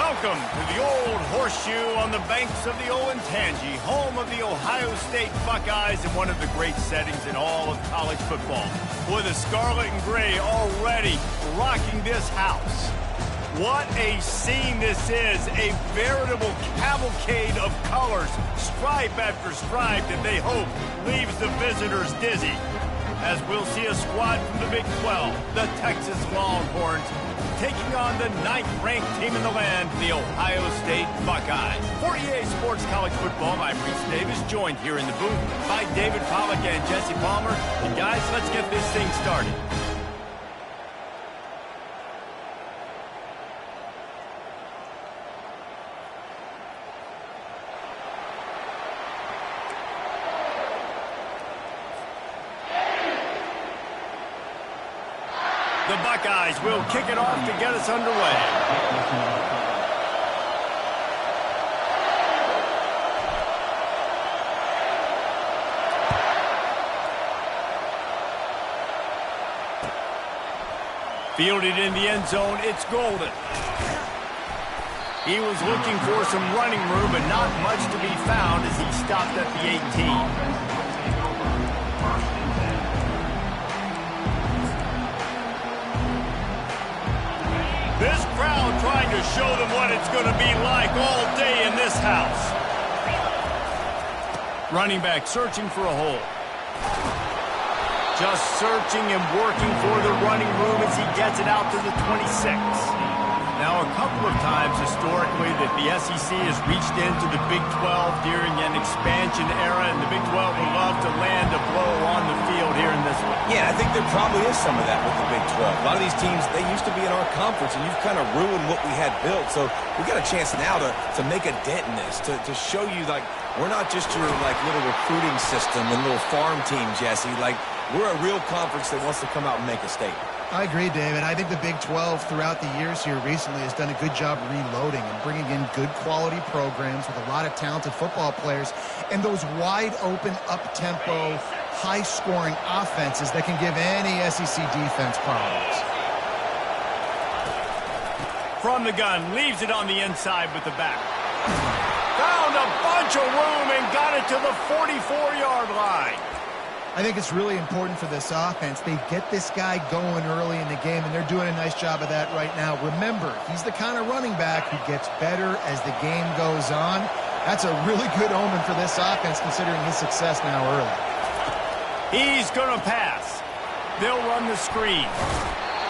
Welcome to the Old Horseshoe on the banks of the Olentangy, home of the Ohio State Buckeyes in one of the great settings in all of college football. With the scarlet and gray already rocking this house. What a scene this is, a veritable cavalcade of colors, stripe after stripe that they hope leaves the visitors dizzy. As we'll see a squad from the Big 12, the Texas Longhorns, taking on the 9th-ranked team in the land, the Ohio State Buckeyes. For EA Sports College Football, I'm Reese Davis, joined here in the booth by David Pollack and Jesse Palmer. And guys, let's get this thing started. The Buckeyes will kick it off to get us underway. Fielded in the end zone, it's Golden. He was looking for some running room, but not much to be found as he stopped at the 18. This crowd trying to show them what it's going to be like all day in this house. Running back searching for a hole. Just searching and working for the running room as he gets it out to the 26. Now, a couple of times historically that the SEC has reached into the Big 12 during an expansion era, and the Big 12 would love to land a blow on the field here in this one. Yeah, I think there probably is some of that with the Big 12. A lot of these teams, they used to be in our conference, and you've kind of ruined what we had built. So we got a chance now to make a dent in this, to show you, like, we're not just your, like, little recruiting system and little farm team, Jesse. Like, we're a real conference that wants to come out and make a statement. I agree, David. I think the Big 12 throughout the years here recently has done a good job reloading and bringing in good quality programs with a lot of talented football players and those wide open, up-tempo, high-scoring offenses that can give any SEC defense problems. From the gun, leaves it on the inside with the back. Found a bunch of room and got it to the 44-yard line. I think it's really important for this offense. They get this guy going early in the game, and they're doing a nice job of that right now. Remember, he's the kind of running back who gets better as the game goes on. That's a really good omen for this offense, considering his success now early. He's going to pass. They'll run the screen.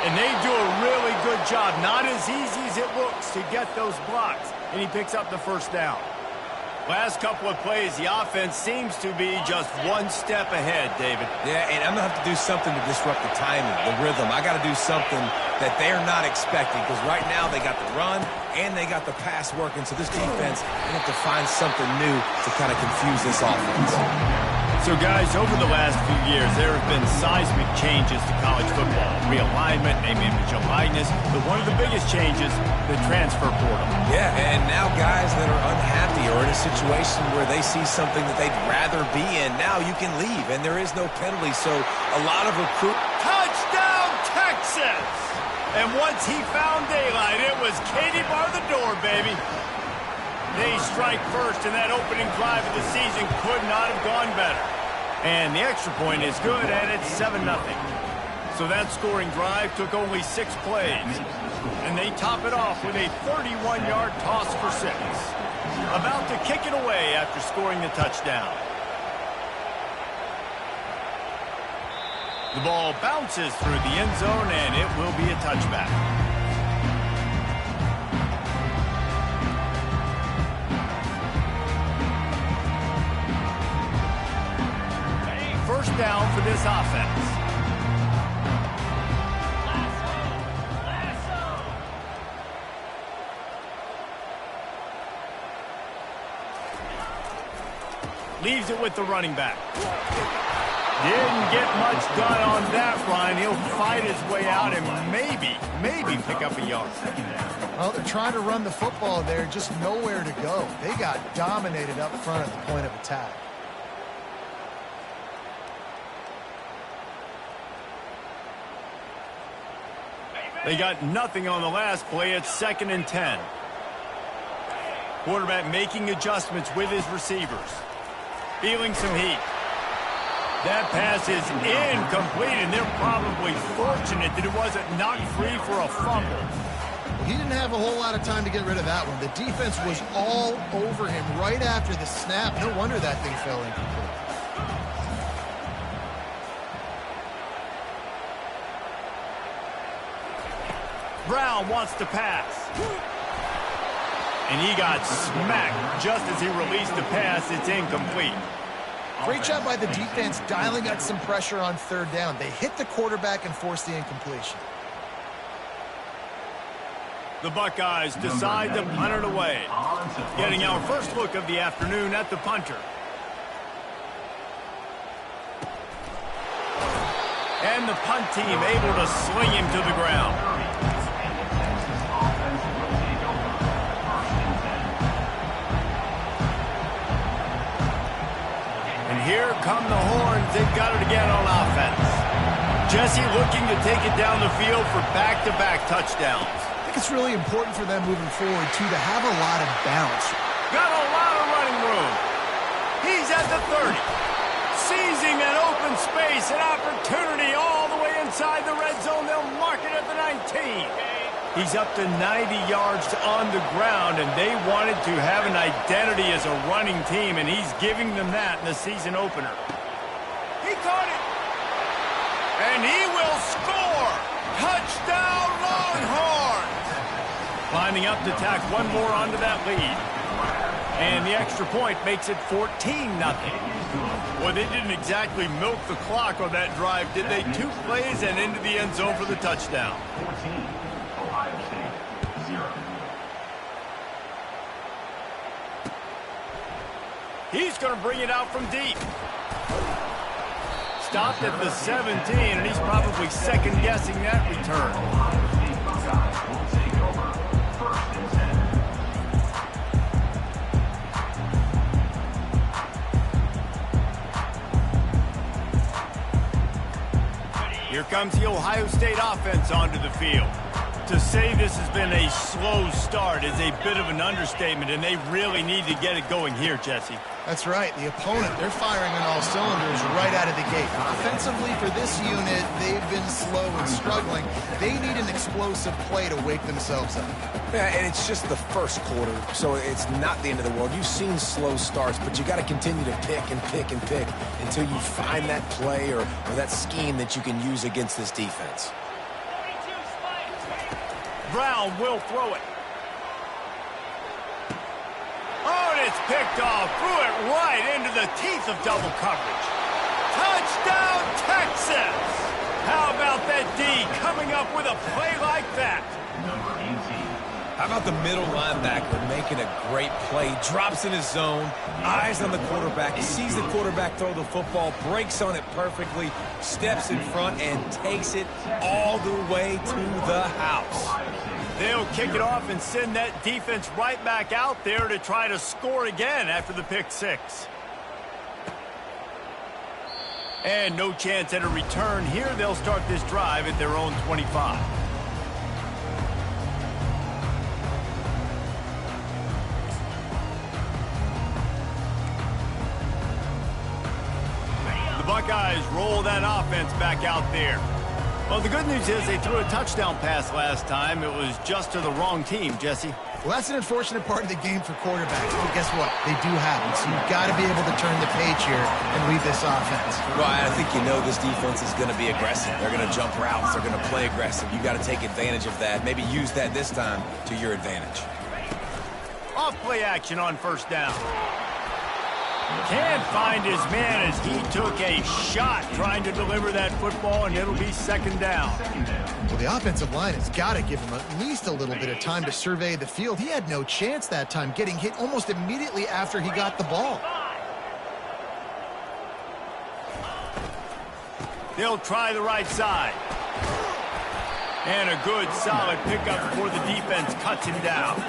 And they do a really good job. Not as easy as it looks to get those blocks. And he picks up the first down. Last couple of plays, the offense seems to be just one step ahead, David. Yeah, and I'm going to have to do something to disrupt the timing, the rhythm. I got to do something that they're not expecting, because right now they got the run and they got the pass working. So this defense, they have to find something new to kind of confuse this offense. So, guys, over the last few years, there have been seismic changes to college football. Realignment, name, image, and likeness. But one of the biggest changes, the transfer portal. Yeah, and now guys that are unhappy or in a situation where they see something that they'd rather be in, now you can leave, and there is no penalty. So a lot of Touchdown, Texas! And once he found daylight, it was Katie bar the door, baby. They strike first, and that opening drive of the season could not have gone better. And the extra point is good, and it's 7-0. So that scoring drive took only 6 plays. And they top it off with a 31-yard toss for 6. About to kick it away after scoring the touchdown. The ball bounces through the end zone, and it will be a touchback. First down for this offense. Leaves it with the running back. Didn't get much done on that run. He'll fight his way out and maybe pick up a yard. Well, they're trying to run the football there, just nowhere to go. They got dominated up front at the point of attack. They got nothing on the last play. It's 2nd and 10. Quarterback making adjustments with his receivers. Feeling some heat. That pass is incomplete, and they're probably fortunate that it wasn't knocked free for a fumble. He didn't have a whole lot of time to get rid of that one. The defense was all over him right after the snap. No wonder that thing fell incomplete. Brown wants to pass. And he got smacked just as he released the pass. It's incomplete. Great job by the defense dialing up some pressure on third down. They hit the quarterback and forced the incompletion. The Buckeyes decide to punt it away. Getting our first look of the afternoon at the punter. And the punt team able to sling him to the ground. And here come the horns. They've got it again on offense. Jesse looking to take it down the field for back-to-back touchdowns. I think it's really important for them moving forward, too, to have a lot of bounce. Got a lot of running room. He's at the 30. Seizing that open space, an opportunity all the way inside the red zone. They'll mark it at the 19. He's up to 90 yards on the ground, and they wanted to have an identity as a running team, and he's giving them that in the season opener. He caught it. And he will score. Touchdown, Longhorns. Lining up to tack one more onto that lead. And the extra point makes it 14-0. Well, they didn't exactly milk the clock on that drive, did they? 2 plays and into the end zone for the touchdown. 14, Ohio State, 0. He's going to bring it out from deep. Stopped at the 17, and he's probably second-guessing that return. Here comes the Ohio State offense onto the field. To say this has been a slow start is a bit of an understatement, and they really need to get it going here, Jesse. That's right. The opponent, they're firing on all cylinders right out of the gate. Offensively, for this unit, they've been slow and struggling. They need an explosive play to wake themselves up. Yeah, and it's just the first quarter, so it's not the end of the world. You've seen slow starts, but you got to continue to pick and pick and pick until you find that play or that scheme that you can use against this defense. Brown will throw it. Oh, and it's picked off. Threw it right into the teeth of double coverage. Touchdown, Texas! How about that D coming up with a play like that? Number 18. How about the middle linebacker making a great play? Drops in his zone, eyes on the quarterback, sees the quarterback throw the football, breaks on it perfectly, steps in front, and takes it all the way to the house. They'll kick it off and send that defense right back out there to try to score again after the pick six. And no chance at a return here. They'll start this drive at their own 25. The Buckeyes roll that offense back out there. Well, the good news is they threw a touchdown pass last time. It was just to the wrong team, Jesse. Well, that's an unfortunate part of the game for quarterbacks. But guess what? They do happen. So you've got to be able to turn the page here and lead this offense. Well, I think you know this defense is going to be aggressive. They're going to jump routes. They're going to play aggressive. You got to take advantage of that. Maybe use that this time to your advantage. Off play action on first down. Can't find his man as he took a shot trying to deliver that football, and it'll be second down. Well, the offensive line has got to give him at least a little bit of time to survey the field. He had no chance that time, getting hit almost immediately after he got the ball. They'll try the right side. And a good, solid pickup before the defense cuts him down.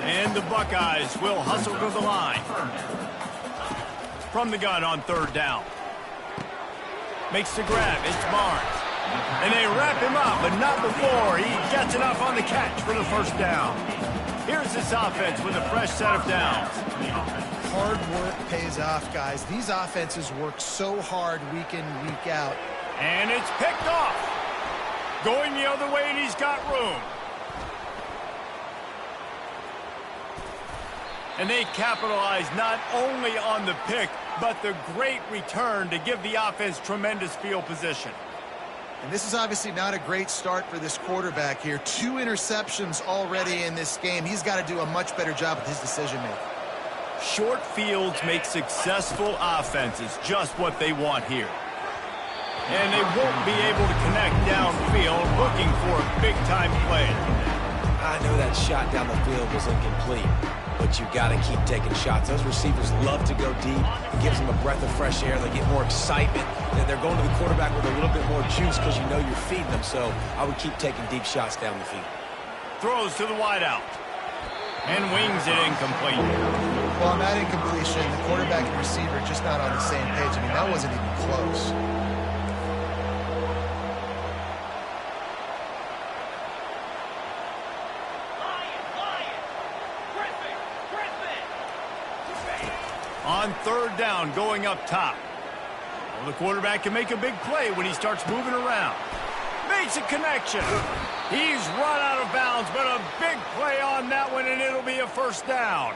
And the Buckeyes will hustle to the line. From the gun on third down. Makes the grab. It's Barnes. And they wrap him up, but not before he gets enough on the catch for the first down. Here's this offense with a fresh set of downs. Hard work pays off, guys. These offenses work so hard week in, week out. And it's picked off. Going the other way, and he's got room. And they capitalize not only on the pick, but the great return to give the offense tremendous field position. And this is obviously not a great start for this quarterback here. 2 interceptions already in this game. He's got to do a much better job with his decision-making. Short fields make successful offenses just what they want here. And they won't be able to connect downfield looking for a big-time play. I know that shot down the field was incomplete, but you got to keep taking shots. Those receivers love to go deep. It gives them a breath of fresh air. They get more excitement. They're going to the quarterback with a little bit more juice because you know you're feeding them. So I would keep taking deep shots down the field. Throws to the wideout. And wings it incomplete. Well, on that incompletion, the quarterback and receiver just not on the same page. I mean, that wasn't even close. On third down, going up top. Well, the quarterback can make a big play when he starts moving around. Makes a connection. He's run out of bounds, but a big play on that one, and it'll be a first down.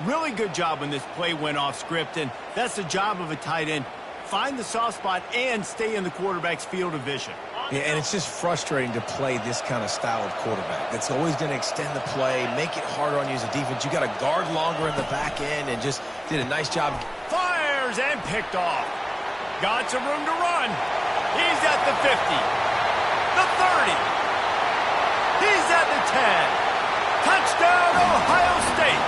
Really good job when this play went off script, and that's the job of a tight end. Find the soft spot and stay in the quarterback's field of vision. Yeah, and it's just frustrating to play this kind of style of quarterback. That's always going to extend the play, make it harder on you as a defense. You got to guard longer in the back end, and just did a nice job. Fires and picked off. Got some room to run. He's at the 50, the 30. He's at the 10. Touchdown, Ohio State.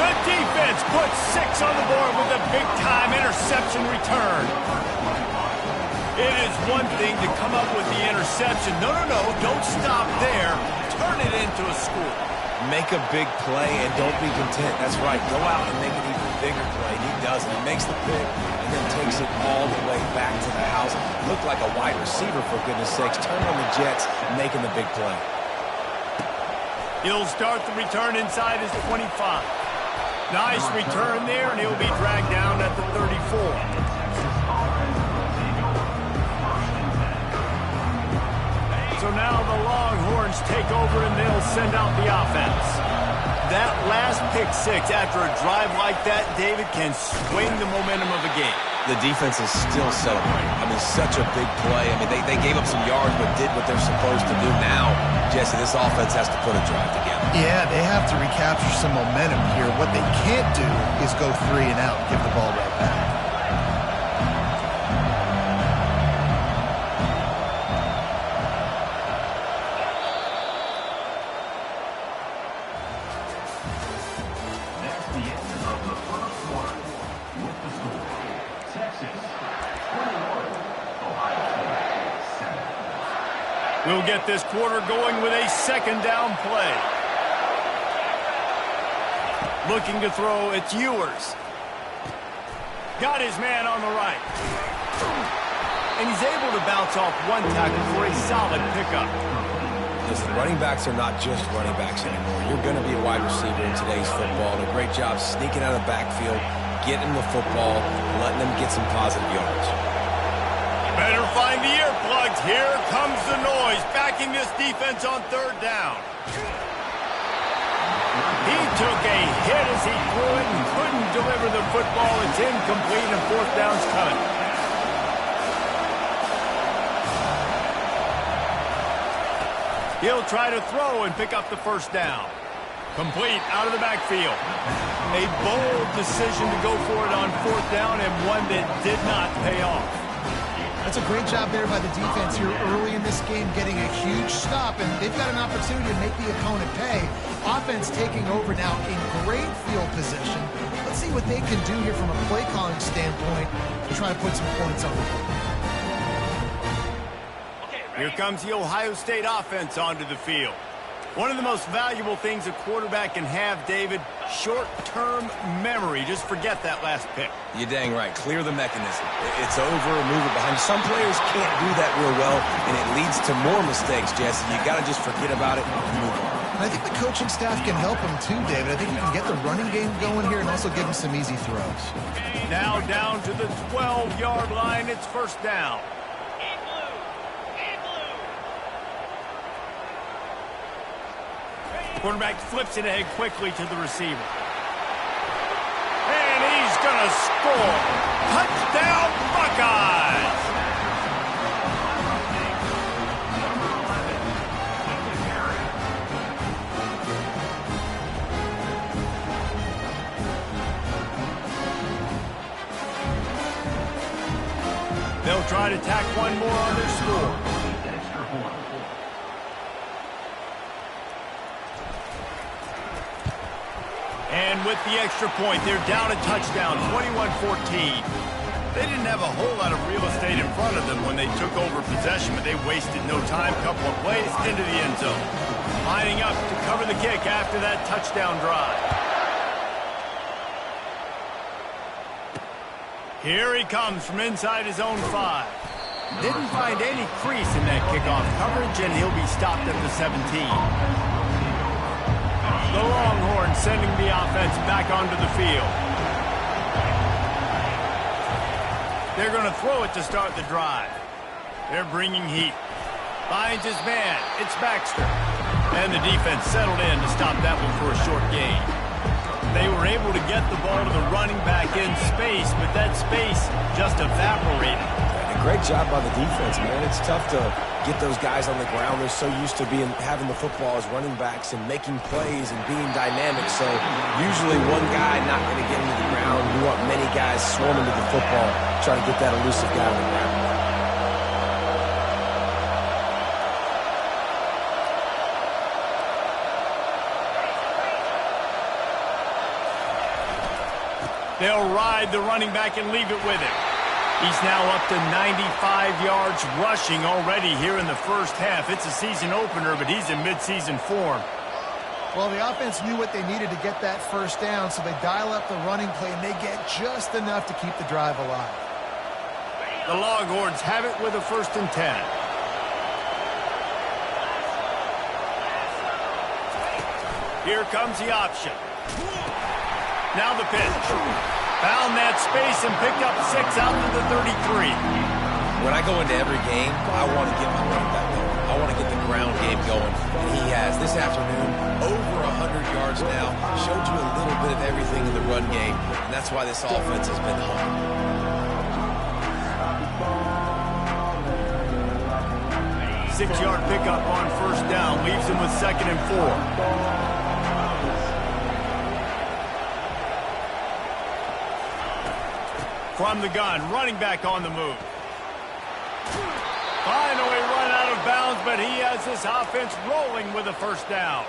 The defense puts 6 on the board with a big-time interception return. It is one thing to come up with the interception. No, don't stop there. Turn it into a score. Make a big play and don't be content. That's right. Go out and make an even bigger play. He does it. He makes the pick and then takes it all the way back to the house. Looked like a wide receiver, for goodness sakes. Turn on the Jets, making the big play. He'll start the return inside his 25. Nice return there, and he'll be dragged down at the 34. So now the Longhorns take over, and they'll send out the offense. That last pick 6 after a drive like that, David, can swing the momentum of a game. The defense is still celebrating. I mean, such a big play. I mean, they gave up some yards but did what they're supposed to do. Now, Jesse, this offense has to put a drive together. Yeah, they have to recapture some momentum here. What they can't do is go 3 and out and give the ball right back. We'll get this quarter going with a second down play. Looking to throw, it's Ewers. Got his man on the right. And he's able to bounce off one tackle for a solid pickup. Listen, running backs are not just running backs anymore. You're going to be a wide receiver in today's football. And a great job sneaking out of the backfield, getting the football, letting them get some positive yards. Better find the earplugs. Here comes the noise, backing this defense on third down. He took a hit as he threw it and couldn't deliver the football. It's incomplete and fourth down's cut. He'll try to throw and pick up the first down. Complete out of the backfield. A bold decision to go for it on fourth down, and one that did not pay off. That's a great job there by the defense here early in this game, getting a huge stop, and they've got an opportunity to make the opponent pay. Offense taking over now in great field position. Let's see what they can do here from a play calling standpoint to try to put some points on the board. Here comes the Ohio State offense onto the field. One of the most valuable things a quarterback can have, David, short-term memory. Just forget that last pick. You're dang right. Clear the mechanism. It's over, move it behind you. Some players can't do that real well, and it leads to more mistakes, Jesse. You got to just forget about it and move on. And I think the coaching staff can help him too, David. I think you can get the running game going here and also give him some easy throws. Now down to the 12-yard line. It's first down. Quarterback flips it ahead quickly to the receiver. And he's going to score. Touchdown, Buckeyes! They'll try to tack one more on their score. And with the extra point, they're down a touchdown, 21-14. They didn't have a whole lot of real estate in front of them when they took over possession, but they wasted no time. Couple of plays into the end zone. Lining up to cover the kick after that touchdown drive. Here he comes from inside his own 5. Didn't find any crease in that kickoff coverage, and he'll be stopped at the 17. The Longhorns sending the offense back onto the field. They're going to throw it to start the drive. They're bringing heat. Finds his man. It's Baxter. And the defense settled in to stop that one for a short gain. They were able to get the ball to the running back in space, but that space just evaporated. And a great job by the defense, man. It's tough to get those guys on the ground. They're so used to having the football as running backs and making plays and being dynamic. So usually one guy not going to get into the ground. You want many guys swarming to the football, trying to get that elusive guy on the ground. They'll ride the running back and leave it with him. He's now up to 95 yards rushing already here in the first half. It's a season opener, but he's in midseason form. Well, the offense knew what they needed to get that first down, so they dial up the running play, and they get just enough to keep the drive alive. The Longhorns have it with a 1st and 10. Here comes the option. Now the pitch. Found that space and picked up 6 out to the 33. When I go into every game, I want to get my running back going. I want to get the ground game going. And he has this afternoon over 100 yards now. Showed you a little bit of everything in the run game, and that's why this offense has been hung. 6-yard pickup on 1st down leaves him with 2nd and 4. From the gun, running back on the move. Finally run out of bounds, but he has this offense rolling with a 1st down.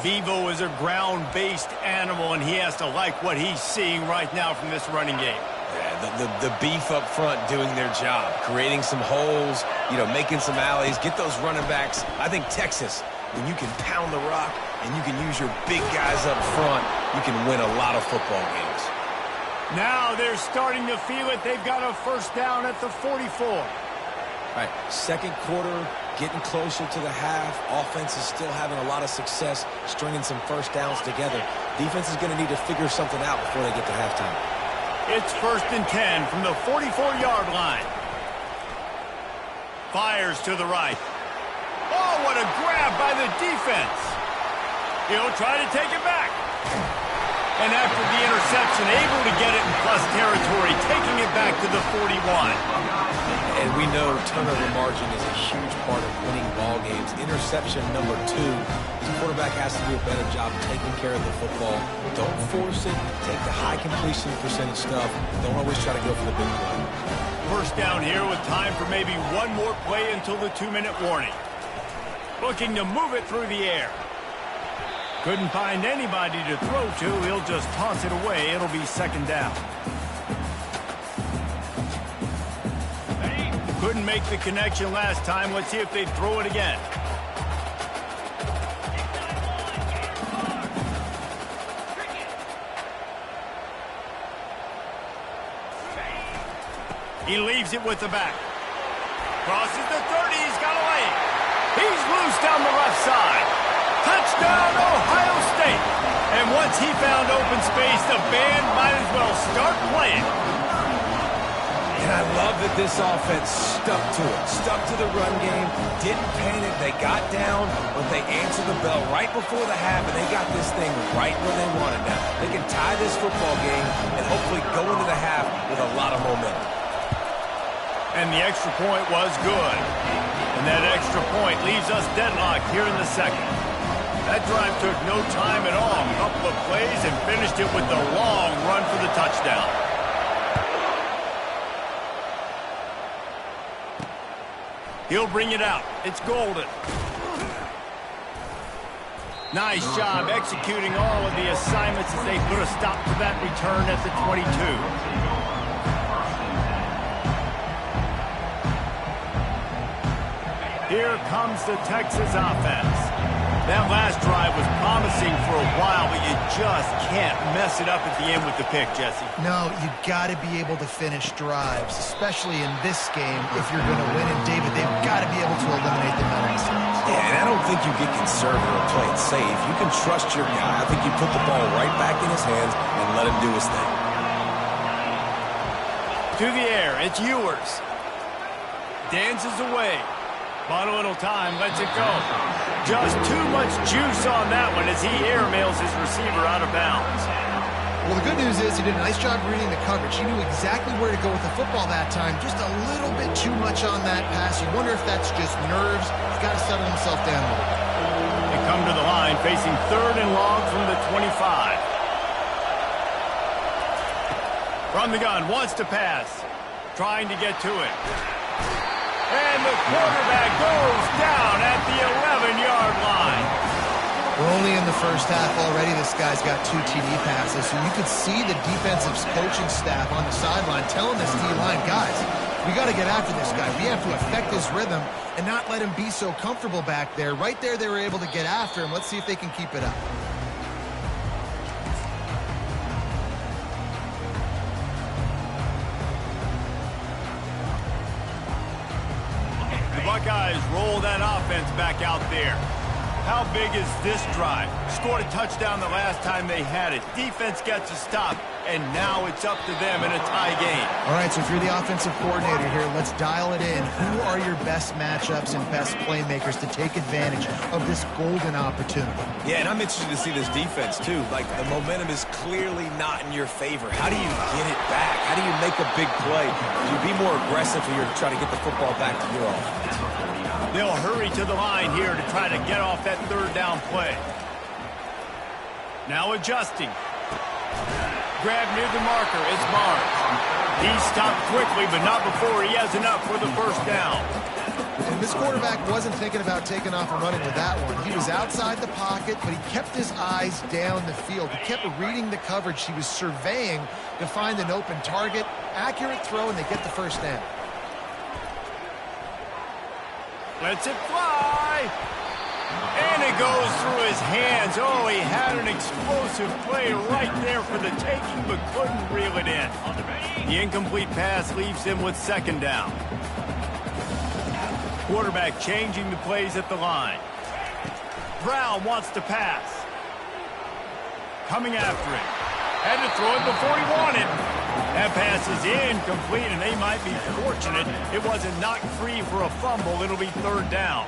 Bevo is a ground-based animal, and he has to like what he's seeing right now from this running game. Yeah, the beef up front doing their job, creating some holes, making some alleys, get those running backs. I think Texas, when you can pound the rock and you can use your big guys up front, you can win a lot of football games. Now they're starting to feel it. They've got a 1st down at the 44. All right, 2nd quarter, getting closer to the half. Offense is still having a lot of success stringing some 1st downs together. Defense is going to need to figure something out before they get to halftime. It's 1st and 10 from the 44-yard line. Fires to the right. Oh, what a grab by the defense. He'll try to take it back. And after the interception, able to get it in plus territory, taking it back to the 41. And we know turnover margin is a huge part of winning ball games. Interception number 2. The quarterback has to do a better job taking care of the football. Don't force it. Take the high completion percentage stuff. Don't always try to go for the big play. 1st down here with time for maybe one more play until the 2-minute warning. Looking to move it through the air. Couldn't find anybody to throw to. He'll just toss it away. It'll be 2nd down. Couldn't make the connection last time. Let's see if they throw it again. He leaves it with the back. Crosses the 30. He's got a lane. He's loose down the left side. Touchdown, Ohio State! And once he found open space, the band might as well start playing. And I love that this offense stuck to it, stuck to the run game, didn't panic. They got down, but they answered the bell right before the half, and they got this thing right where they wanted now. They can tie this football game and hopefully go into the half with a lot of momentum. And the extra point was good. And that extra point leaves us deadlocked here in the second. That drive took no time at all. A couple of plays and finished it with the long run for the touchdown. He'll bring it out. It's Golden. Nice job executing all of the assignments as they put a stop to that return at the 22. Here comes the Texas offense. That last drive was promising for a while, but you just can't mess it up at the end with the pick, Jesse. No, you got to be able to finish drives, especially in this game if you're going to win. And, David, they've got to be able to eliminate the mental mistakes. Yeah, and I don't think you get conservative or play it safe. You can trust your guy. I think you put the ball right back in his hands and let him do his thing. To the air, it's Ewers. Dances away. Bought a little time, lets it go. Just too much juice on that one as he airmails his receiver out of bounds. Well, the good news is he did a nice job reading the coverage. He knew exactly where to go with the football that time. Just a little bit too much on that pass. You wonder if that's just nerves. He's got to settle himself down a little bit. They come to the line facing 3rd and long from the 25. From the gun, wants to pass. Trying to get to it. And the quarterback goes down at the 11-yard line. We're only in the first half already. This guy's got 2 TD passes. So you could see the defensive coaching staff on the sideline telling this D-line, guys, we got to get after this guy. We have to affect his rhythm and not let him be so comfortable back there. Right there, they were able to get after him. Let's see if they can keep it up. Buckeyes roll that offense back out there. How big is this drive? Scored a touchdown the last time they had it. Defense gets a stop, and now it's up to them in a tie game. All right, so if you're the offensive coordinator here, let's dial it in. Who are your best matchups and best playmakers to take advantage of this golden opportunity? Yeah, and I'm interested to see this defense, too. Like, the momentum is clearly not in your favor. How do you get it back? How do you make a big play? Do you be more aggressive here to try to get the football back to your offense? They'll hurry to the line here to try to get off that 3rd down play. Now adjusting. Grab near the marker. It's Barnes. He stopped quickly, but not before he has enough for the 1st down. And this quarterback wasn't thinking about taking off and running with that one. He was outside the pocket, but he kept his eyes down the field. He kept reading the coverage. He was surveying to find an open target. Accurate throw, and they get the 1st down. Lets it fly. And it goes through his hands. Oh, he had an explosive play right there for the taking, but couldn't reel it in. The incomplete pass leaves him with 2nd down. Quarterback changing the plays at the line. Brown wants to pass. Coming after it. Had to throw it before he wanted. That pass is incomplete, and they might be fortunate it wasn't knocked free for a fumble. It'll be 3rd down.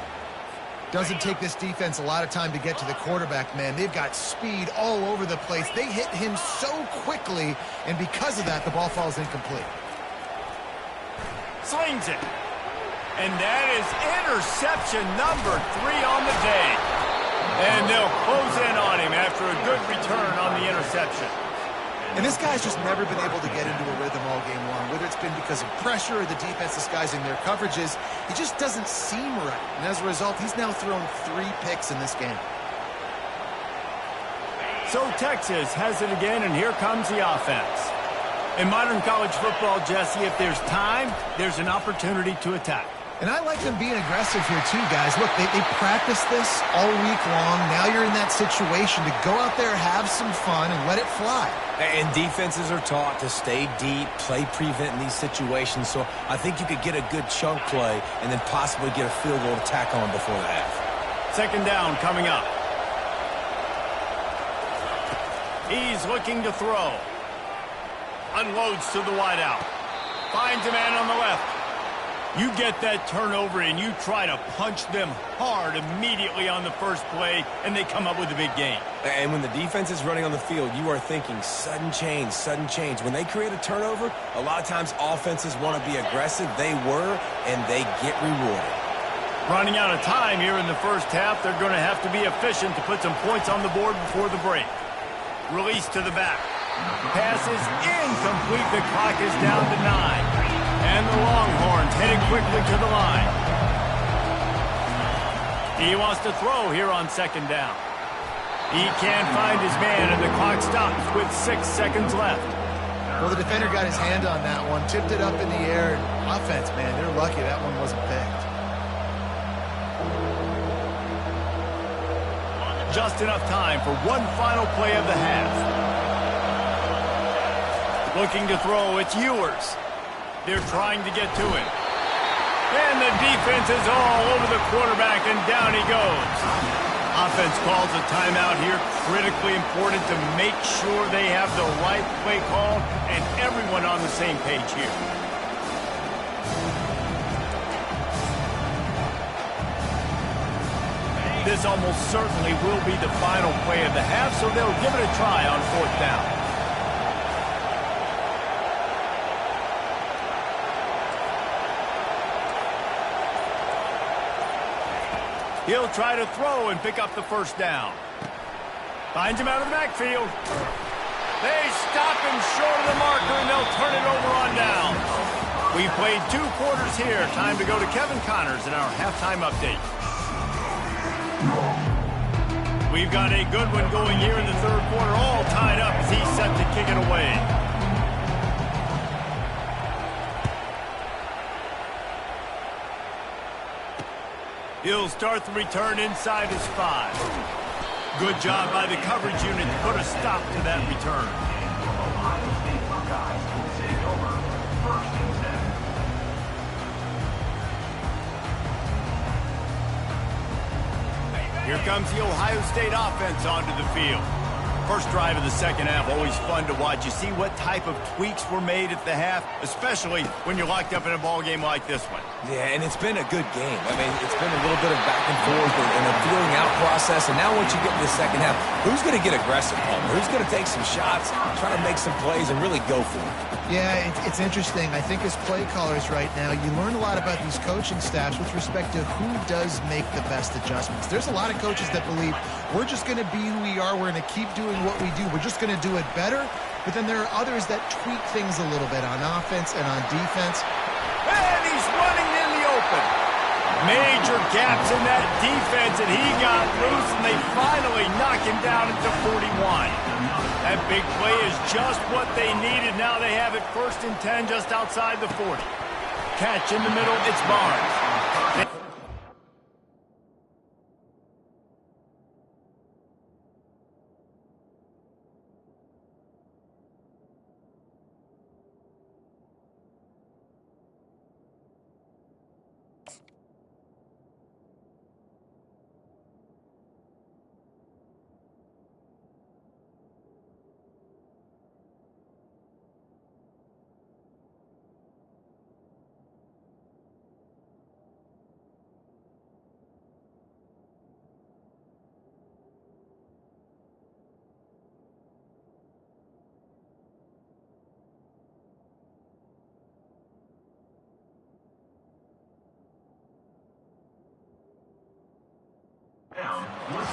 Doesn't take this defense a lot of time to get to the quarterback, man. They've got speed all over the place. They hit him so quickly, and because of that, the ball falls incomplete. Slings it. And that is interception number 3 on the day. And they'll close in on him after a good return on the interception. And this guy's just never been able to get into a rhythm all game long, whether it's been because of pressure or the defense disguising their coverages. He just doesn't seem right. And as a result, he's now thrown 3 picks in this game. So Texas has it again, and here comes the offense. In modern college football, Jesse, if there's time, there's an opportunity to attack. And I like them being aggressive here too, guys. Look, they practice this all week long. Now you're in that situation to go out there, have some fun, and let it fly. And defenses are taught to stay deep, play prevent in these situations. So I think you could get a good chunk play and then possibly get a field goal to tack on before the half. 2nd down coming up. He's looking to throw. Unloads to the wideout. Finds a man on the left. You get that turnover and you try to punch them hard immediately on the first play, and they come up with a big gain. And when the defense is running on the field, you are thinking sudden change, sudden change. When they create a turnover, a lot of times offenses want to be aggressive. They were, and they get rewarded. Running out of time here in the first half, they're going to have to be efficient to put some points on the board before the break. Release to the back. Pass is incomplete. The clock is down to 9. And the Longhorns headed quickly to the line. He wants to throw here on second down. He can't find his man, and the clock stops with 6 seconds left. Well, the defender got his hand on that one, tipped it up in the air. Offense, man, they're lucky that one wasn't picked. Just enough time for one final play of the half. Looking to throw, it's Ewers. They're trying to get to him. And the defense is all over the quarterback, and down he goes. Offense calls a timeout here. Critically important to make sure they have the right play call and everyone on the same page here. This almost certainly will be the final play of the half, so they'll give it a try on fourth down. He'll try to throw and pick up the first down. Finds him out of the backfield. They stop him short of the marker, and they'll turn it over on down. We played 2 quarters here. Time to go to Kevin Connors in our halftime update. We've got a good one going here in the third quarter, all tied up as he's set to kick it away. He'll start the return inside his 5. Good job by the coverage unit to put a stop to that return. Ohio State Buckeyes will take over 1st and 7. Here comes the Ohio State offense onto the field. First drive of the second half, always fun to watch. You see what type of tweaks were made at the half, especially when you're locked up in a ball game like this one. Yeah, and it's been a good game. I mean, it's been a little bit of back and forth and a feeling out process. And now once you get to the second half, who's going to get aggressive, Palmer? Who's going to take some shots, try to make some plays, and really go for it? Yeah, it's interesting. I think as play callers right now, you learn a lot about these coaching staffs with respect to who does make the best adjustments. There's a lot of coaches that believe we're just going to be who we are. We're going to keep doing what we do. We're just going to do it better. But then there are others that tweak things a little bit on offense and on defense. And he's running in the open. Major gaps in that defense, and he got loose, and they finally knock him down into 41. That big play is just what they needed. Now they have it 1st and 10 just outside the 40. Catch in the middle, it's Barnes.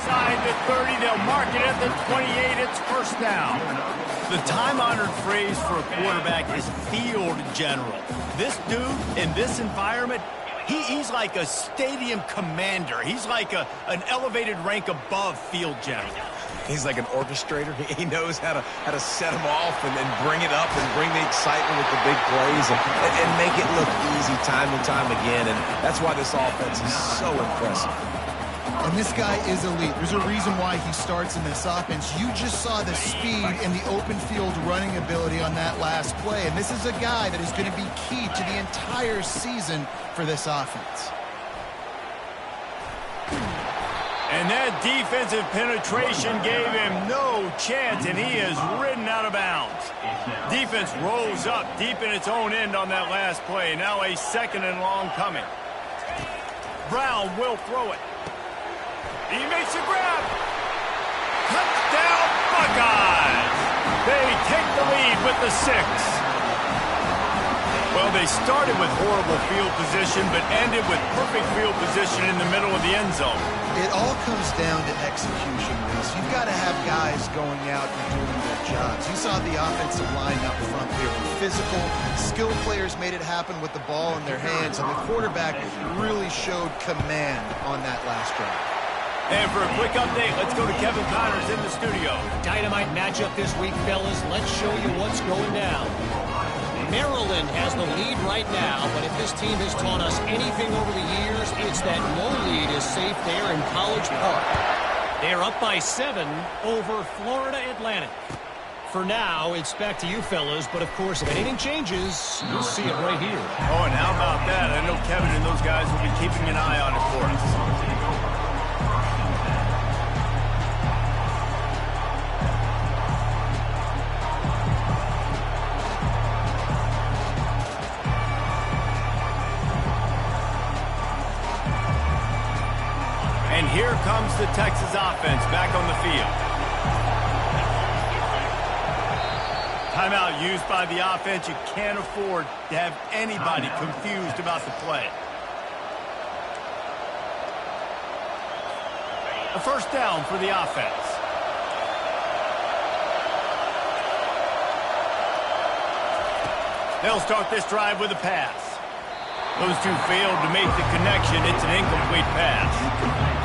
Side to 30, they'll mark it at the 28, it's first down. The time-honored phrase for a quarterback is field general. This dude, in this environment, he's like a stadium commander. He's like an elevated rank above field general. He's like an orchestrator. He knows how to set them off and then bring it up and bring the excitement with the big plays and make it look easy time and time again. And that's why this offense is so impressive. And this guy is elite. There's a reason why he starts in this offense. You just saw the speed and the open field running ability on that last play. And this is a guy that is going to be key to the entire season for this offense. And that defensive penetration gave him no chance, and he is ridden out of bounds. Defense rolls up deep in its own end on that last play. Now a 2nd and long coming. Brown will throw it. He makes a grab. Touchdown, Buckeyes! They take the lead with the 6. Well, they started with horrible field position, but ended with perfect field position in the middle of the end zone. It all comes down to execution, Reese. You've got to have guys going out and doing their jobs. You saw the offensive line up front. They were physical. Skilled players made it happen with the ball in their hands, and the quarterback really showed command on that last drive. And for a quick update, let's go to Kevin Connors in the studio. Dynamite matchup this week, fellas. Let's show you what's going down. Maryland has the lead right now, but if this team has taught us anything over the years, it's that no lead is safe there in College Park. They're up by 7 over Florida Atlantic. For now, it's back to you fellas, but of course, if anything changes, you'll see it right here. Oh, and how about that? I know Kevin and those guys will be keeping an eye on it for us. And here comes the Texas offense back on the field. Timeout used by the offense. You can't afford to have anybody confused about the play. A 1st down for the offense. They'll start this drive with a pass. Those two failed to make the connection. It's an incomplete pass.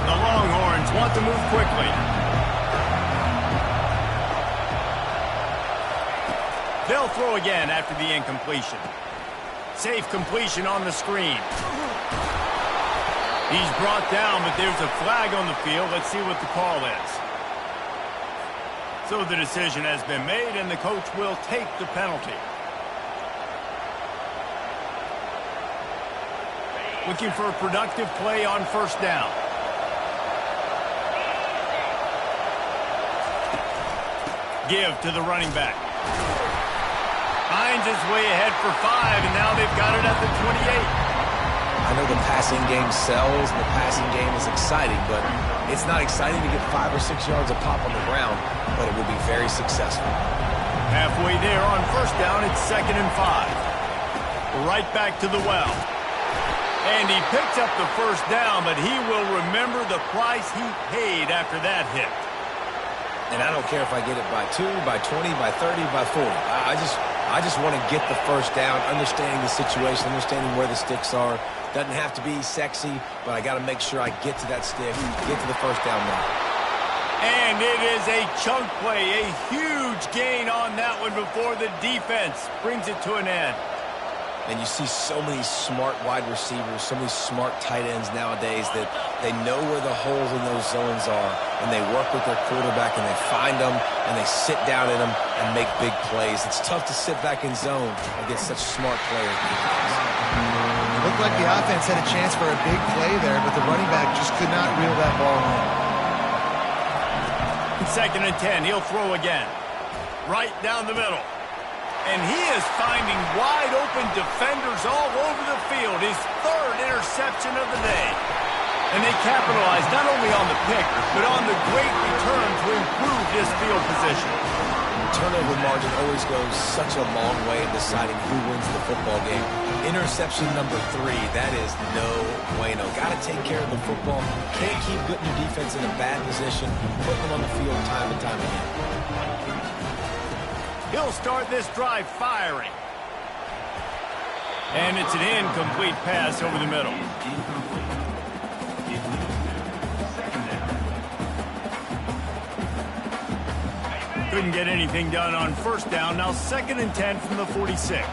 The Longhorns want to move quickly. They'll throw again after the incompletion. Safe completion on the screen. He's brought down, but there's a flag on the field. Let's see what the call is. So the decision has been made, and the coach will take the penalty. Looking for a productive play on 1st down. Give to the running back. Finds his way ahead for 5, and now they've got it at the 28. I know the passing game sells, and the passing game is exciting, but it's not exciting to get 5 or 6 yards of pop on the ground, but it will be very successful. Halfway there on 1st down, it's 2nd and 5. Right back to the well. And he picks up the 1st down, but he will remember the price he paid after that hit. And I don't care if I get it by 2, by 20, by 30, by 40. I just want to get the 1st down, understanding the situation, understanding where the sticks are. Doesn't have to be sexy, but I got to make sure I get to that stick, get to the 1st down mark. And it is a chunk play, a huge gain on that one before the defense brings it to an end. And you see so many smart wide receivers, so many smart tight ends nowadays that they know where the holes in those zones are, and they work with their quarterback, and they find them, and they sit down in them and make big plays. It's tough to sit back in zone against such smart players. It looked like the offense had a chance for a big play there, but the running back just could not reel that ball in. 2nd and 10, he'll throw again. Right down the middle. And he is finding wide-open defenders all over the field. His 3rd interception of the day. And they capitalize not only on the pick, but on the great return to improve his field position. Turnover margin always goes such a long way in deciding who wins the football game. Interception number 3, that is no bueno. Got to take care of the football. Can't keep putting your defense in a bad position, putting them on the field time and time again. He'll start this drive firing. And it's an incomplete pass over the middle. Couldn't get anything done on 1st down. Now 2nd and 10 from the 46.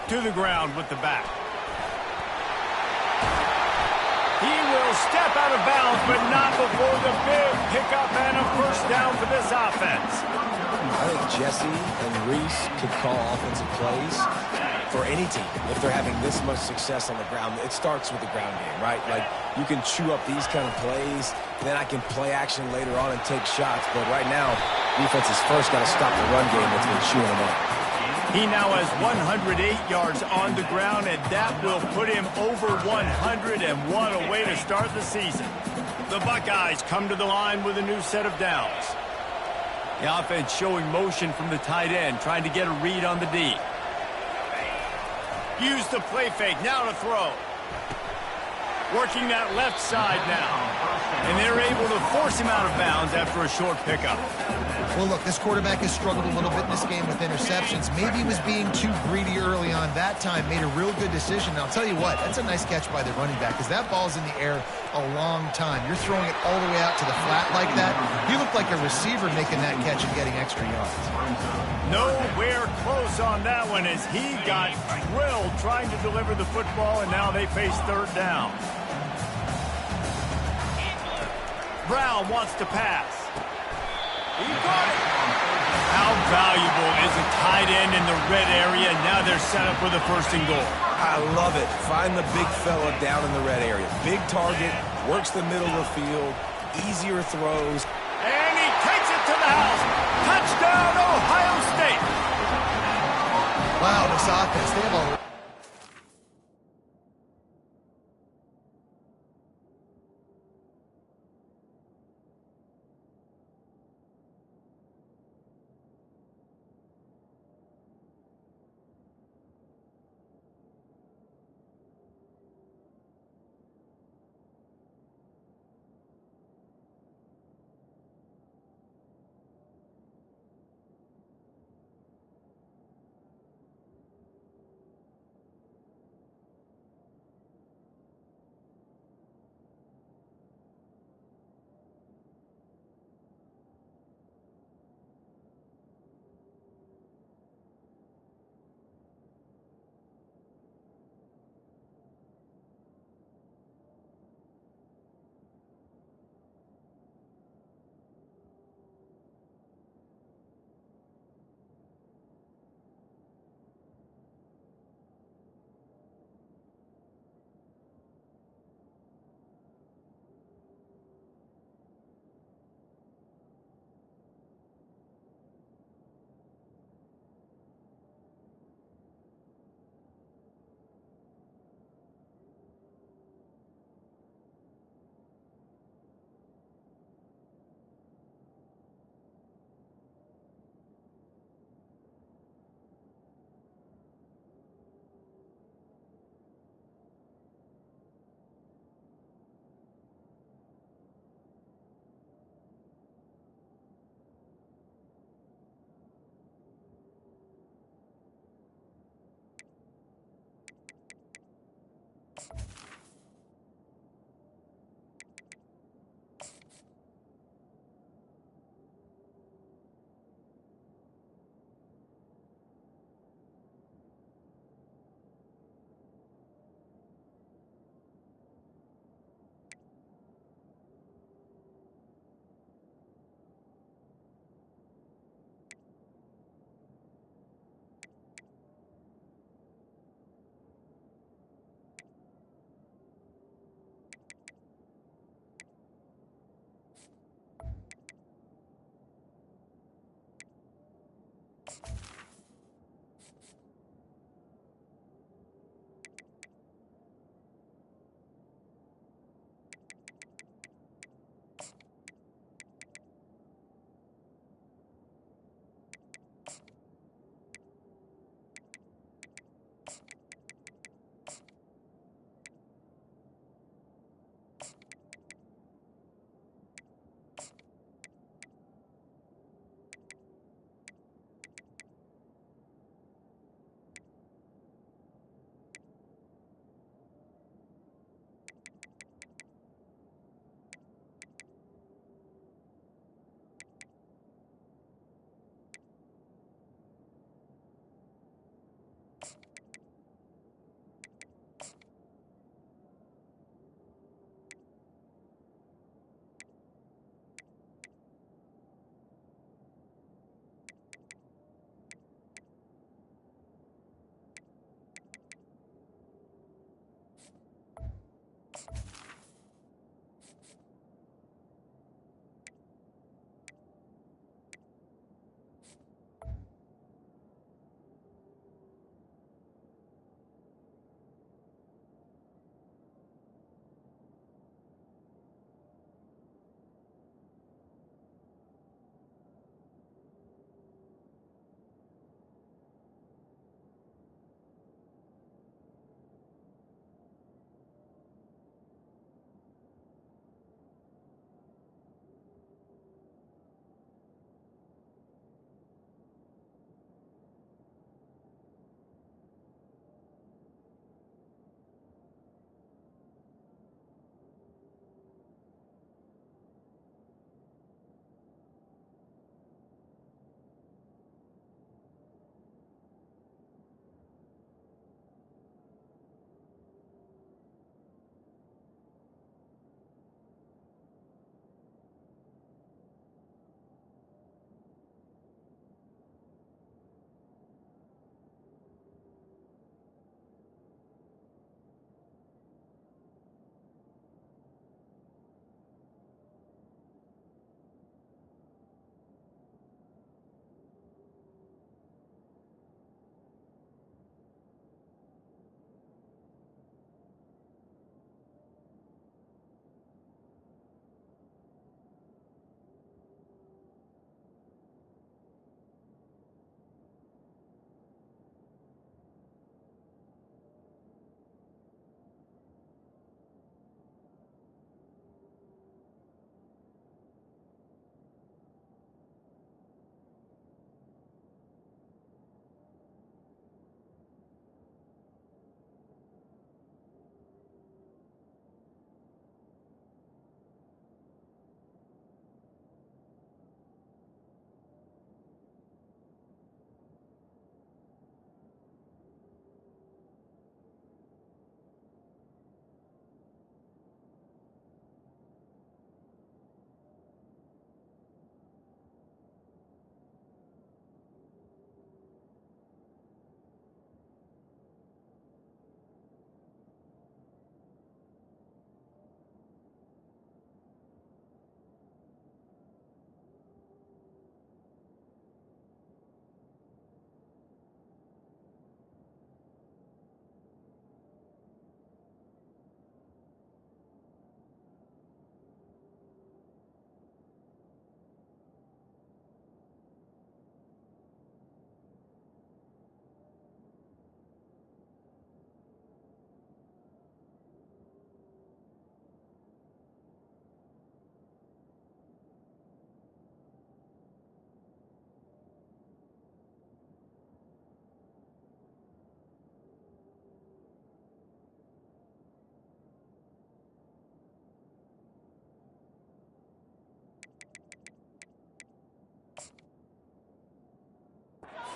To the ground with the back. He will step out of bounds, but not before the big pickup and a 1st down for this offense. I think Jesse and Reese could call offensive plays for any team if they're having this much success on the ground. It starts with the ground game, right? Like, you can chew up these kind of plays, then I can play action later on and take shots. But right now, defense has first got to stop the run game that's been chewing them up. He now has 108 yards on the ground, and that will put him over 100, and what a way to start the season. The Buckeyes come to the line with a new set of downs. The offense showing motion from the tight end, trying to get a read on the D. Use the play fake, now to throw. Working that left side now. And they're able to force him out of bounds after a short pickup. Well, look, this quarterback has struggled a little bit in this game with interceptions. Maybe he was being too greedy early on. That time made a real good decision. And I'll tell you what, that's a nice catch by the running back because that ball's in the air a long time. You're throwing it all the way out to the flat like that. He looked like a receiver making that catch and getting extra yards. Nowhere close on that one as he got drilled trying to deliver the football, and now they face third down. Brown wants to pass. He got it. How valuable is a tight end in the red area? Now they're set up with a first and goal. I love it. Find the big fella down in the red area. Big target, works the middle of the field, easier throws. And he takes it to the house. Touchdown, Ohio State. Wow, this offense, they have a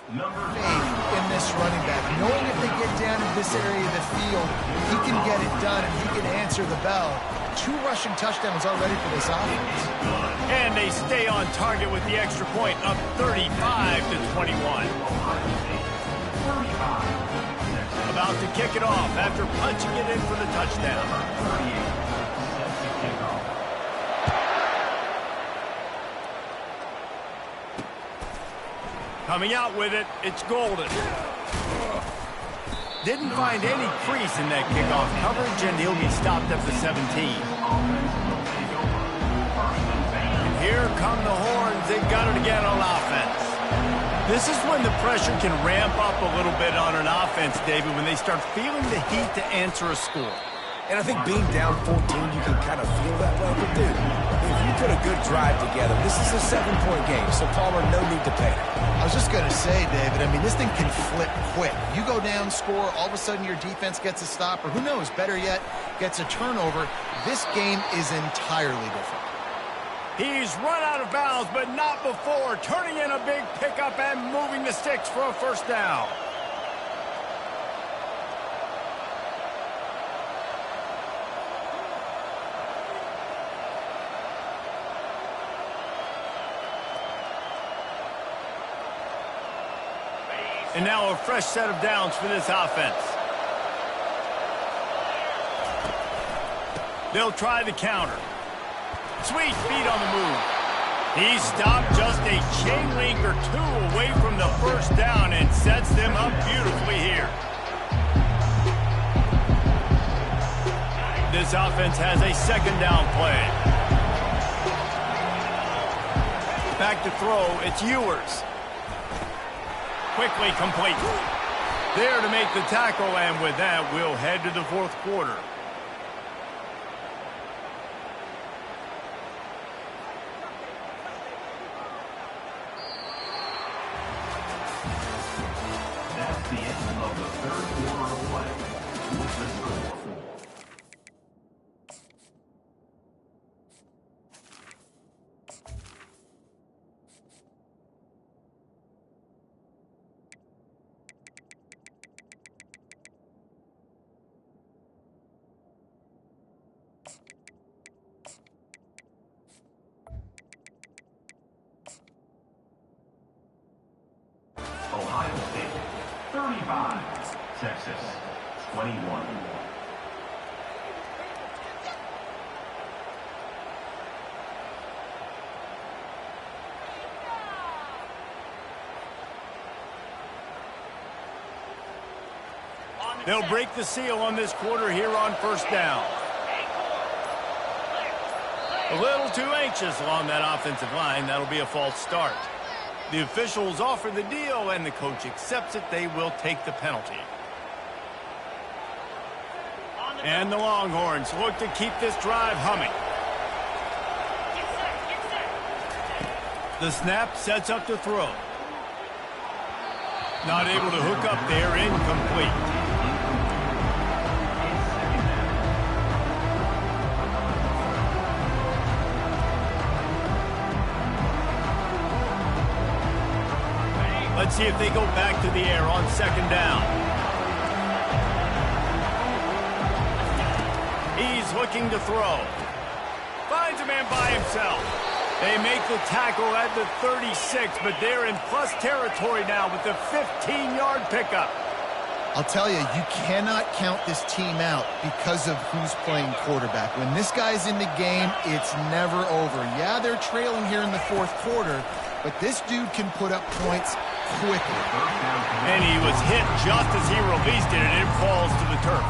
faith in this running back, knowing if they get down in this area of the field, he can get it done and he can answer the bell. 2 rushing touchdowns already for this offense. And they stay on target with the extra point, up 35-21. About to kick it off after punching it in for the touchdown. Coming out with it, it's Golden. Didn't find any crease in that kickoff coverage, and he'll be stopped at the 17. And here come the horns. They've got it again on offense. This is when the pressure can ramp up a little bit on an offense, David, when they start feeling the heat to answer a score. And I think being down 14, you can kind of feel that way. But, dude, if you put a good drive together, this is a 7-point game, so Palmer, no need to panic. I was just going to say, David, I mean, this thing can flip quick. You go down, score, all of a sudden your defense gets a stop, or who knows, better yet, gets a turnover. This game is entirely different. He's run out of bounds, but not before turning in a big pickup and moving the sticks for a first down. And now a fresh set of downs for this offense. They'll try the counter. Sweet feet on the move. He stopped just a chain link or 2 away from the first down and sets them up beautifully here. This offense has a second down play. Back to throw, it's Ewers. Quickly complete. There to make the tackle, and with that, we'll head to the 4th quarter. That's the end of the 3rd quarter of play. What's the score? Ohio State 35, Texas 21. They'll break the seal on this quarter here on first down. A little too anxious along that offensive line. That'll be a false start. The officials offer the deal, and the coach accepts it. They will take the penalty. And the Longhorns look to keep this drive humming. The snap sets up to throw. Not able to hook up there, incomplete. Let's see if they go back to the air on second down. He's looking to throw. Finds a man by himself. They make the tackle at the 36, but they're in plus territory now with the 15-yard pickup. I'll tell you, you cannot count this team out because of who's playing quarterback. When this guy's in the game, it's never over. Yeah, they're trailing here in the 4th quarter, but this dude can put up points quickly. And he was hit just as he released it, and it falls to the turf.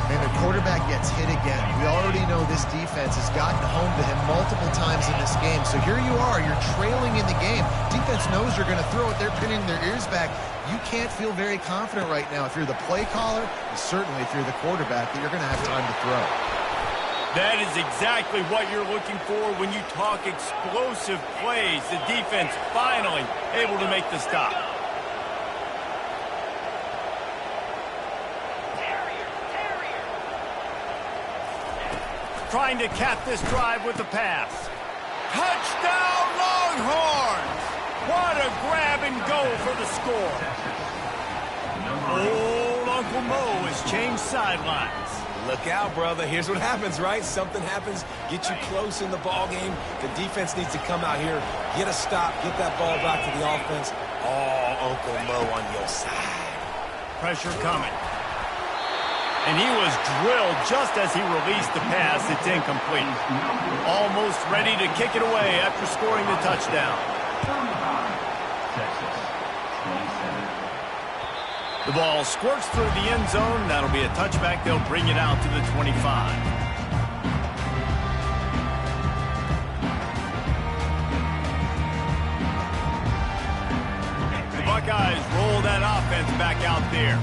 And the quarterback gets hit again. We already know this defense has gotten home to him multiple times in this game. So here you are, you're trailing in the game. Defense knows you're going to throw it. They're pinning their ears back. You can't feel very confident right now if you're the play caller, and certainly if you're the quarterback, that you're going to have time to throw. That is exactly what you're looking for when you talk explosive plays. The defense finally able to make the stop. Trying to cap this drive with the pass. Touchdown, Longhorns! What a grab and go for the score. Old Uncle Mo has changed sidelines. Look out, brother. Here's what happens, right? Something happens, get you close in the ball game. The defense needs to come out here, get a stop, get that ball back to the offense. Oh, Uncle Mo on your side. Pressure coming. And he was drilled just as he released the pass. It's incomplete. Almost ready to kick it away after scoring the touchdown. The ball squirts through the end zone. That'll be a touchback. They'll bring it out to the 25. The Buckeyes roll that offense back out there.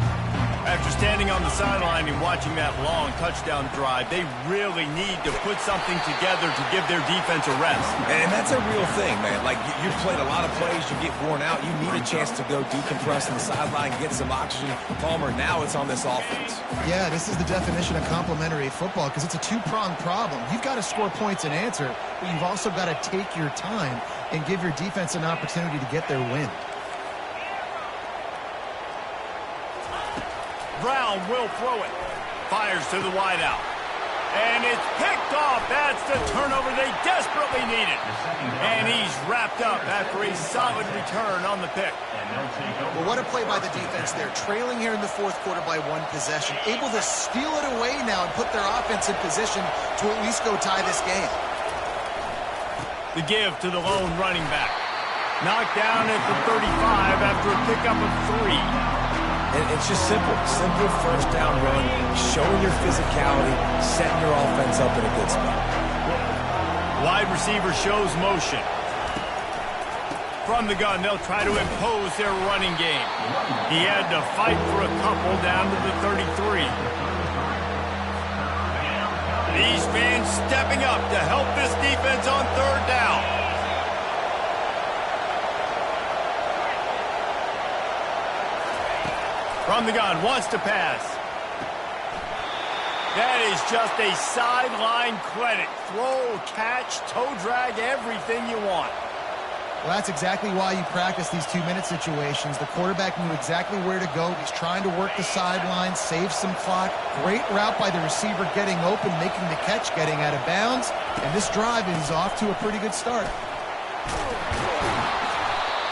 After standing on the sideline and watching that long touchdown drive, they really need to put something together to give their defense a rest. And that's a real thing, man. Like, you've played a lot of plays, you get worn out, you need a chance to go decompress on the sideline, get some oxygen. Palmer, now it's on this offense. Yeah, this is the definition of complementary football because it's a two-pronged problem. You've got to score points and answer, but you've also got to take your time and give your defense an opportunity to get their win. Brown will throw it. Fires to the wideout. And it's picked off. That's the turnover they desperately needed. And he's wrapped up after a solid return on the pick. Well, what a play by the defense there. Trailing here in the fourth quarter by one possession. Able to steal it away now and put their offense in position to at least go tie this game. The give to the lone running back. Knocked down at the 35 after a pickup of 3. And it's just simple first down run, showing your physicality, setting your offense up in a good spot. Wide receiver shows motion. From the gun, they'll try to impose their running game. He had to fight for a couple down to the 33. These fans stepping up to help this defense on third down. From the gun, wants to pass. That is just a sideline credit. Throw, catch, toe drag, everything you want. Well, that's exactly why you practice these two-minute situations. The quarterback knew exactly where to go. He's trying to work the sideline, save some clock. Great route by the receiver getting open, making the catch, getting out of bounds. And this drive is off to a pretty good start.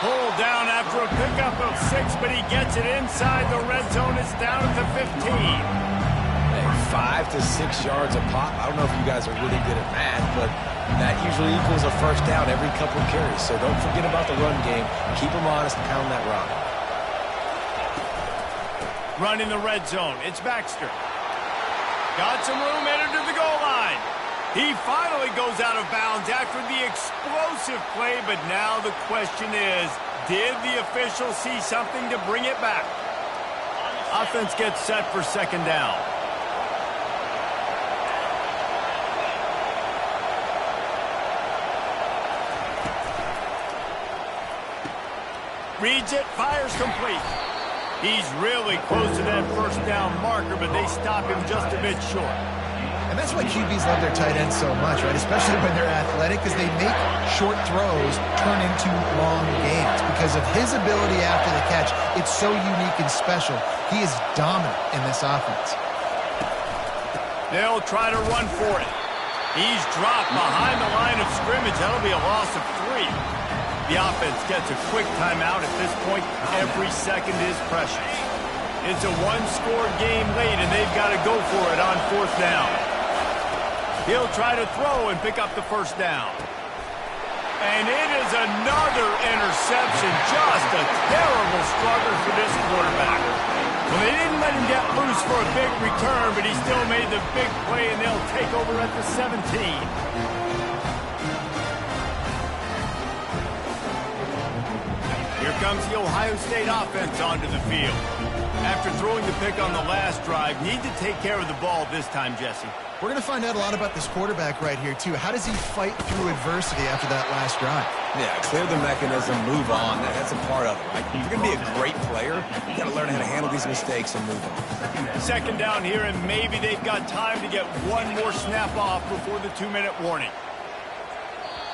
Pulled down after a pickup of 6, but he gets it inside the red zone. It's down at the 15. Hey, 5 to 6 yards a pop. I don't know if you guys are really good at math, but that usually equals a first down every couple of carries. So don't forget about the run game. Keep them honest and pound that rock. Run in the red zone. It's Baxter. Got some room, entered to the goal line. He finally goes out of bounds after the explosive play, but now the question is, did the official see something to bring it back? Offense gets set for second down. Reads it, fires complete. He's really close to that first down marker, but they stop him just a bit short. And that's why QBs love their tight ends so much, right? Especially when they're athletic, because they make short throws turn into long gains. Because of his ability after the catch, it's so unique and special. He is dominant in this offense. They'll try to run for it. He's dropped behind the line of scrimmage. That'll be a loss of 3. The offense gets a quick timeout at this point. Every second is precious. It's a one-score game late, and they've got to go for it on fourth down. He'll try to throw and pick up the first down. And it is another interception. Just a terrible struggle for this quarterback. Well, they didn't let him get loose for a big return, but he still made the big play, and they'll take over at the 17. Here comes the Ohio State offense onto the field. After throwing the pick on the last drive, need to take care of the ball this time, Jesse. We're going to find out a lot about this quarterback right here, too. How does he fight through adversity after that last drive? Yeah, clear the mechanism, move on. That's a part of it, right? If you're going to be a great player, you got to learn how to handle these mistakes and move on. Second down here, and maybe they've got time to get one more snap off before the 2-minute warning.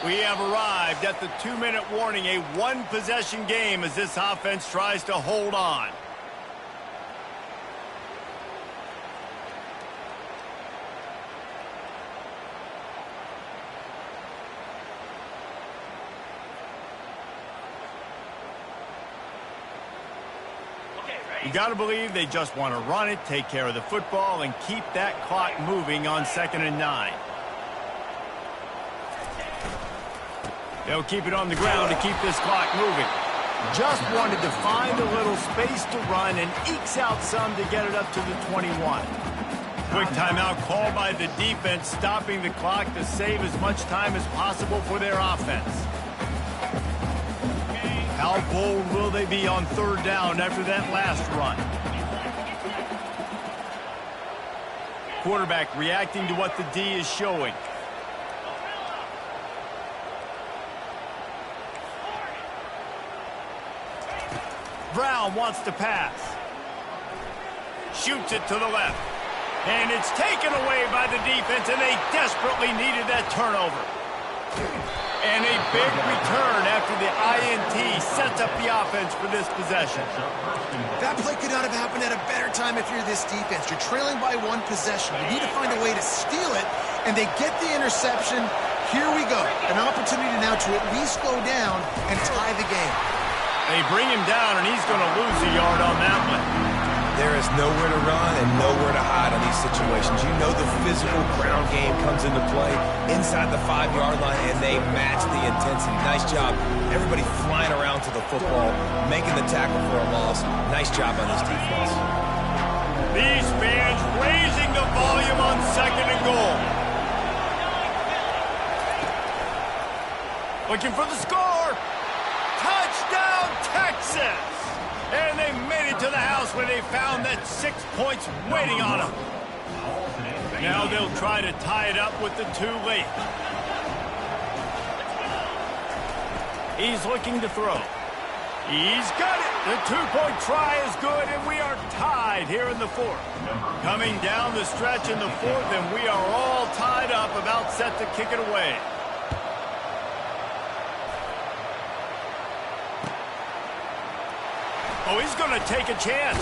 We have arrived at the 2-minute warning, a one-possession game as this offense tries to hold on. You got to believe they just want to run it, take care of the football, and keep that clock moving on 2nd and 9. They'll keep it on the ground to keep this clock moving. Just wanted to find a little space to run and ekes out some to get it up to the 21. Quick timeout called by the defense, stopping the clock to save as much time as possible for their offense. How bold will they be on 3rd down after that last run? Quarterback reacting to what the D is showing. Brown wants to pass. Shoots it to the left. And it's taken away by the defense, and they desperately needed that turnover. And a big return after the INT sets up the offense for this possession. That play could not have happened at a better time if you're this defense. You're trailing by 1 possession. You need to find a way to steal it, and they get the interception. Here we go. An opportunity now to at least go down and tie the game. They bring him down, and he's going to lose a yard on that one. There is nowhere to run and nowhere to hide on these situations. You know the physical ground game comes into play inside the 5-yard line, and they match the intensity. Nice job. Everybody flying around to the football, making the tackle for a loss. Nice job on this defense. These fans raising the volume on 2nd and goal. Looking for the score. Touchdown, Texas! And they made it to the house when they found that 6 points waiting on them. Now they'll try to tie it up with the 2 late. He's looking to throw. He's got it. The 2-point try is good, and we are tied here in the 4th. Coming down the stretch in the 4th, and we are all tied up, about set to kick it away. Oh, he's going to take a chance.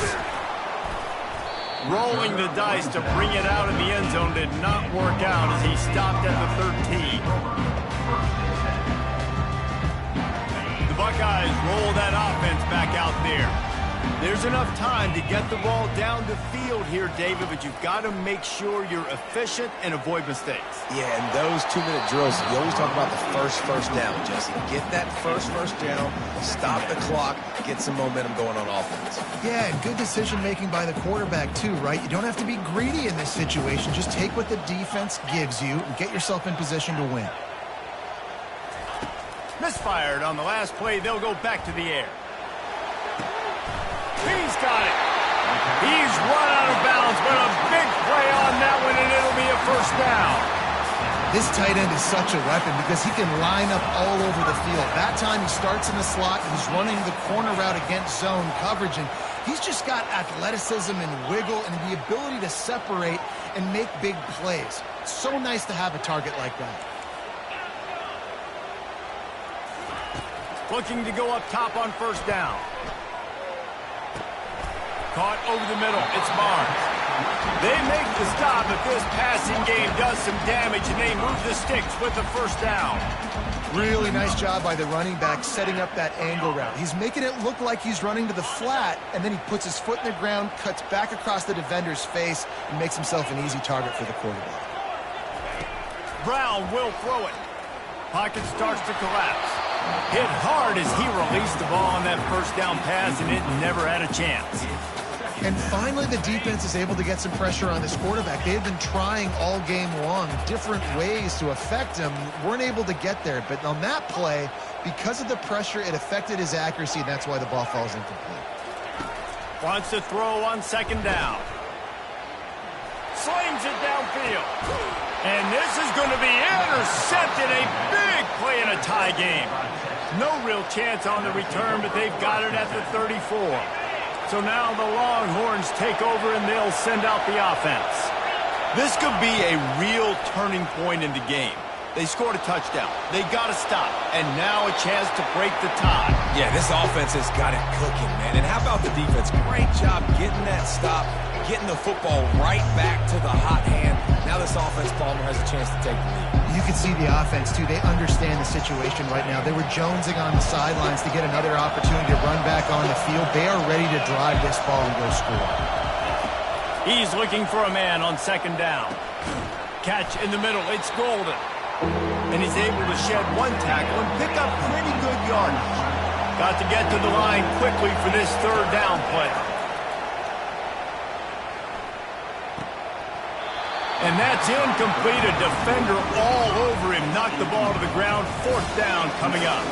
Rolling the dice to bring it out in the end zone did not work out as he stopped at the 13. The Buckeyes roll that offense back out there. There's enough time to get the ball down the field here, David, but you've got to make sure you're efficient and avoid mistakes. Yeah, and those 2-minute drills, you always talk about the first down, Jesse. Get that first down, stop the clock, get some momentum going on offense. Yeah, and good decision-making by the quarterback, too, right? You don't have to be greedy in this situation. Just take what the defense gives you and get yourself in position to win. Misfired on the last play. They'll go back to the air. He's got it. He's run out of bounds, but a big play on that one, and it'll be a 1st down. This tight end is such a weapon because he can line up all over the field. That time he starts in the slot. He's running the corner route against zone coverage, and he's just got athleticism and wiggle and the ability to separate and make big plays. It's so nice to have a target like that. Looking to go up top on 1st down. Caught over the middle. It's Barnes. They make the stop, but this passing game does some damage, and they move the sticks with the 1st down. Really nice job by the running back setting up that angle route. He's making it look like he's running to the flat, and then he puts his foot in the ground, cuts back across the defender's face, and makes himself an easy target for the quarterback. Brown will throw it. Pocket starts to collapse. Hit hard as he released the ball on that 1st down pass, and it never had a chance. And finally, the defense is able to get some pressure on this quarterback. They've been trying all game long different ways to affect him. Weren't able to get there. But on that play, because of the pressure, it affected his accuracy, and that's why the ball falls incomplete. Wants to throw on 2nd down. Slings it downfield. And this is going to be intercepted. A big play in a tie game. No real chance on the return, but they've got it at the 34. So now the Longhorns take over, and they'll send out the offense. This could be a real turning point in the game. They scored a touchdown. They got to stop. And now a chance to break the tie. Yeah, this offense has got it cooking, man. And how about the defense? Great job getting that stop, getting the football right back to the hot hand. Now this offense, Palmer, has a chance to take the lead. You can see the offense, too. They understand the situation right now. They were jonesing on the sidelines to get another opportunity to run back on the field. They are ready to drive this ball and go score. He's looking for a man on second down. Catch in the middle. It's Golden. And he's able to shed one tackle and pick up pretty good yardage. Got to get to the line quickly for this third down play. And that's incomplete. A defender all over him. Knocked the ball to the ground. Fourth down coming up.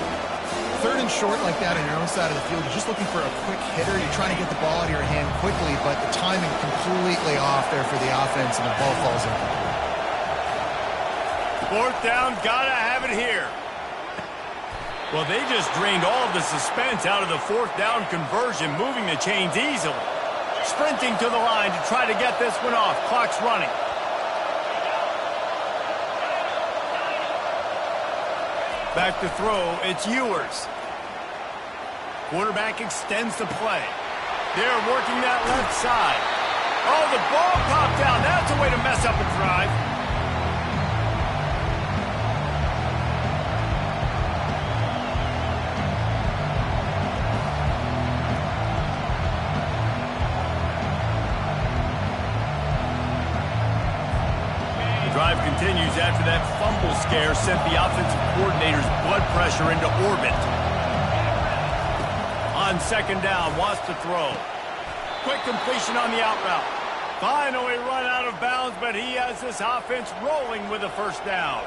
Third and short like that on your own side of the field, you're just looking for a quick hitter. You're trying to get the ball out of your hand quickly, but the timing completely off there for the offense, and the ball falls incomplete. Fourth down, gotta have it here. Well, they just drained all of the suspense out of the fourth down conversion, moving the chains easily. Sprinting to the line to try to get this one off. Clock's running. Back to throw, it's Ewers. Quarterback extends the play. They're working that left side. Oh, the ball popped down. That's a way to mess up a drive. Drive continues after that fumble scare sent the offensive coordinator's blood pressure into orbit. On second down, wants to throw. Quick completion on the out route. Finally run out of bounds, but he has this offense rolling with a first down.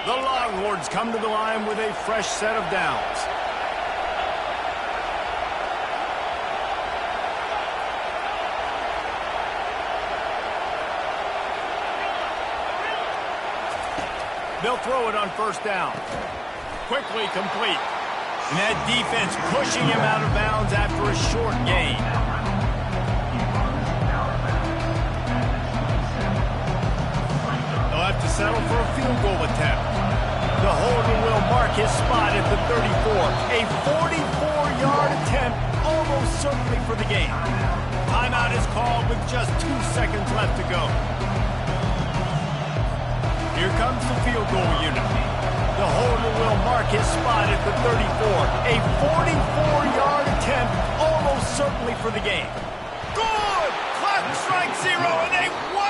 The Longhorns come to the line with a fresh set of downs. They'll throw it on first down. Quickly complete. And that defense pushing him out of bounds after a short gain. They'll have to settle for a field goal attempt. The holder will mark his spot at the 34. A 44-yard attempt, almost certainly for the game. Timeout is called with just 2 seconds left to go. Here comes the field goal unit. The holder will mark his spot at the 34. A 44-yard attempt, almost certainly for the game. Good! Clock strikes zero, and they won!